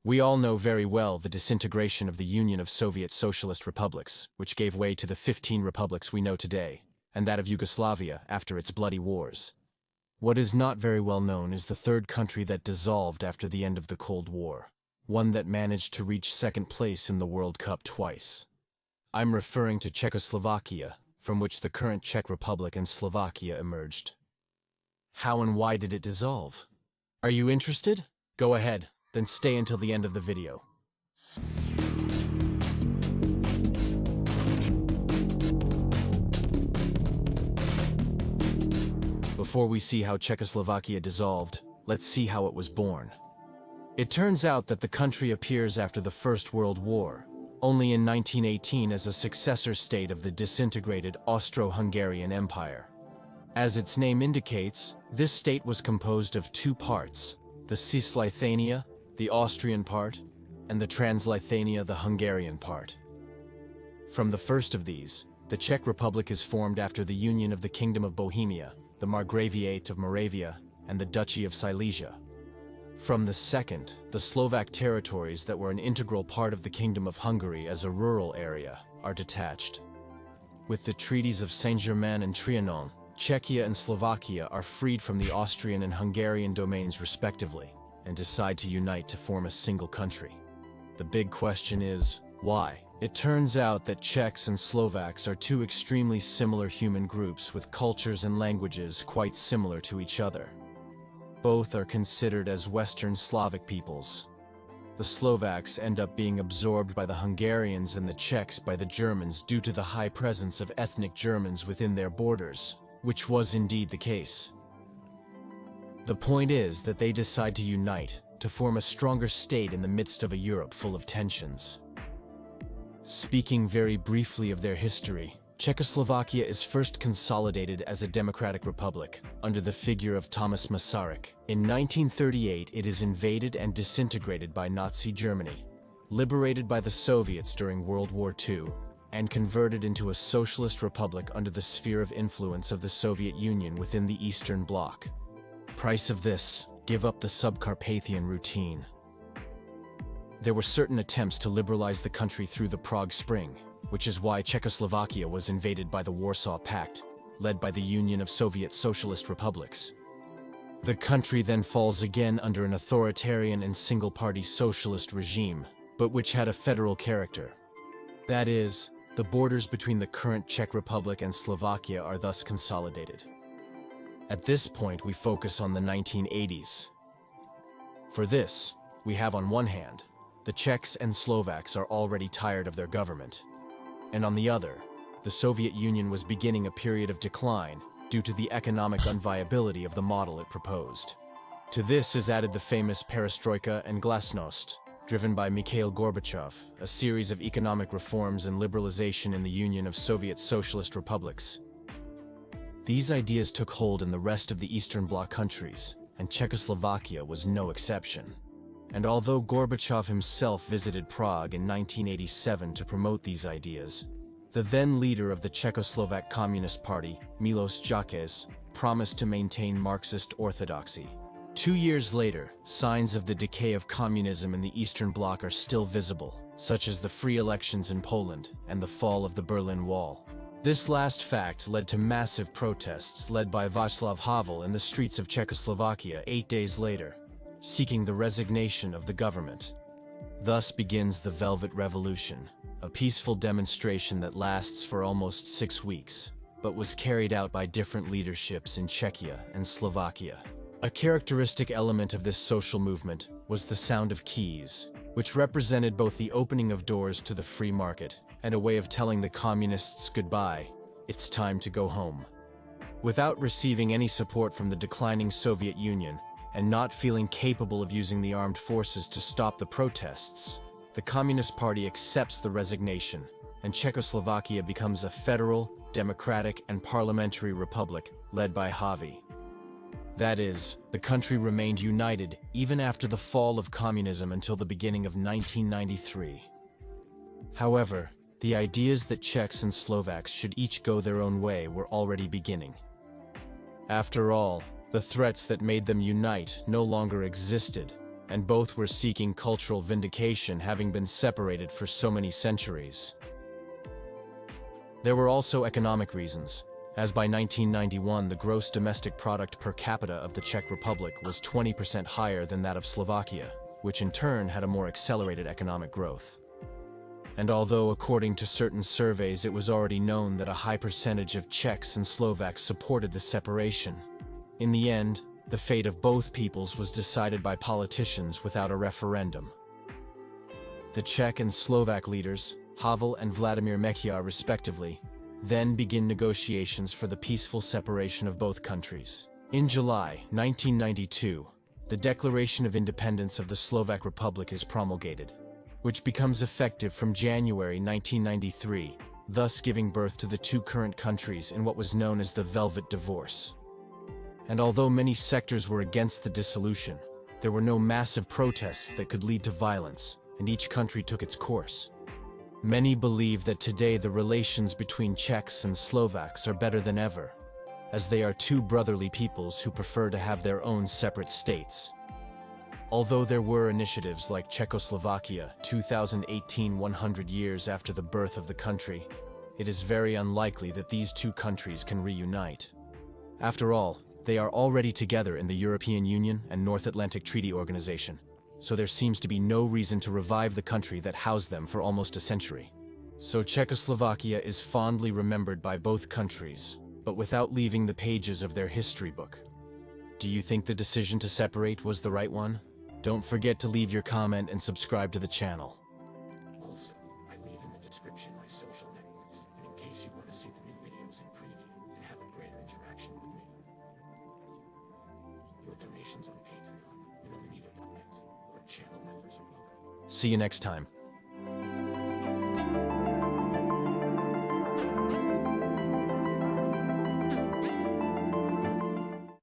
We all know very well the disintegration of the Union of Soviet Socialist Republics, which gave way to the 15 republics we know today, and that of Yugoslavia after its bloody wars. What is not very well known is the third country that dissolved after the end of the Cold War, one that managed to reach second place in the World Cup twice. I'm referring to Czechoslovakia, from which the current Czech Republic and Slovakia emerged. How and why did it dissolve? Are you interested? Go ahead, then stay until the end of the video. Before we see how Czechoslovakia dissolved, let's see how it was born. It turns out that the country appears after the First World War, only in 1918 as a successor state of the disintegrated Austro-Hungarian Empire. As its name indicates, this state was composed of two parts, the Cisleithania, the Austrian part, and the Transleithania, the Hungarian part. From the first of these, the Czech Republic is formed after the union of the Kingdom of Bohemia, the Margraviate of Moravia, and the Duchy of Silesia. From the second, the Slovak territories that were an integral part of the Kingdom of Hungary as a rural area are detached. With the treaties of Saint-Germain and Trianon, Czechia and Slovakia are freed from the Austrian and Hungarian domains respectively, and decide to unite to form a single country. The big question is, why? It turns out that Czechs and Slovaks are two extremely similar human groups with cultures and languages quite similar to each other. Both are considered as Western Slavic peoples. The Slovaks end up being absorbed by the Hungarians and the Czechs by the Germans due to the high presence of ethnic Germans within their borders, which was indeed the case. The point is that they decide to unite, to form a stronger state in the midst of a Europe full of tensions. Speaking very briefly of their history, Czechoslovakia is first consolidated as a democratic republic, under the figure of Thomas Masaryk. In 1938 it is invaded and disintegrated by Nazi Germany, liberated by the Soviets during World War II, and converted into a socialist republic under the sphere of influence of the Soviet Union within the Eastern Bloc. Price of this, give up the Subcarpathian routine. There were certain attempts to liberalize the country through the Prague Spring, which is why Czechoslovakia was invaded by the Warsaw Pact, led by the Union of Soviet Socialist Republics. The country then falls again under an authoritarian and single-party socialist regime, but which had a federal character. That is, the borders between the current Czech Republic and Slovakia are thus consolidated. At this point, we focus on the 1980s. For this, we have on one hand, the Czechs and Slovaks are already tired of their government, and on the other, the Soviet Union was beginning a period of decline due to the economic unviability of the model it proposed. To this is added the famous perestroika and glasnost, driven by Mikhail Gorbachev, a series of economic reforms and liberalization in the Union of Soviet Socialist Republics. These ideas took hold in the rest of the Eastern Bloc countries, and Czechoslovakia was no exception. And although Gorbachev himself visited Prague in 1987 to promote these ideas, the then leader of the Czechoslovak Communist Party, Miloš Jakeš, promised to maintain Marxist orthodoxy. 2 years later, signs of the decay of communism in the Eastern Bloc are still visible, such as the free elections in Poland and the fall of the Berlin Wall. This last fact led to massive protests led by Václav Havel in the streets of Czechoslovakia 8 days later, seeking the resignation of the government. Thus begins the Velvet Revolution, a peaceful demonstration that lasts for almost 6 weeks, but was carried out by different leaderships in Czechia and Slovakia. A characteristic element of this social movement was the sound of keys, which represented both the opening of doors to the free market and a way of telling the communists goodbye, it's time to go home. Without receiving any support from the declining Soviet Union, and not feeling capable of using the armed forces to stop the protests, the Communist Party accepts the resignation, and Czechoslovakia becomes a federal, democratic, and parliamentary republic led by Havel. That is, the country remained united even after the fall of communism until the beginning of 1993. However, the ideas that Czechs and Slovaks should each go their own way were already beginning. After all, the threats that made them unite no longer existed, and both were seeking cultural vindication, having been separated for so many centuries. There were also economic reasons, as by 1991 the gross domestic product per capita of the Czech Republic was 20% higher than that of Slovakia, which in turn had a more accelerated economic growth. And although according to certain surveys it was already known that a high percentage of Czechs and Slovaks supported the separation, in the end, the fate of both peoples was decided by politicians without a referendum. The Czech and Slovak leaders, Havel and Vladimir Mečiar respectively, then begin negotiations for the peaceful separation of both countries. In July 1992, the Declaration of Independence of the Slovak Republic is promulgated, which becomes effective from January 1993, thus giving birth to the two current countries in what was known as the Velvet Divorce. And although many sectors were against the dissolution, there were no massive protests that could lead to violence, and each country took its course. Many believe that today the relations between Czechs and Slovaks are better than ever, as they are two brotherly peoples who prefer to have their own separate states. Although there were initiatives like Czechoslovakia 2018, 100 years after the birth of the country, it is very unlikely that these two countries can reunite. After all, they are already together in the European Union and North Atlantic Treaty Organization, so there seems to be no reason to revive the country that housed them for almost a century. So Czechoslovakia is fondly remembered by both countries, but without leaving the pages of their history book. Do you think the decision to separate was the right one? Don't forget to leave your comment and subscribe to the channel. Also, I leave in the description my social networks, and in case you want to see the new videos in preview and have a greater interaction with me. Your donations on Patreon, Illuminated.net, or channel members are welcome. See you next time.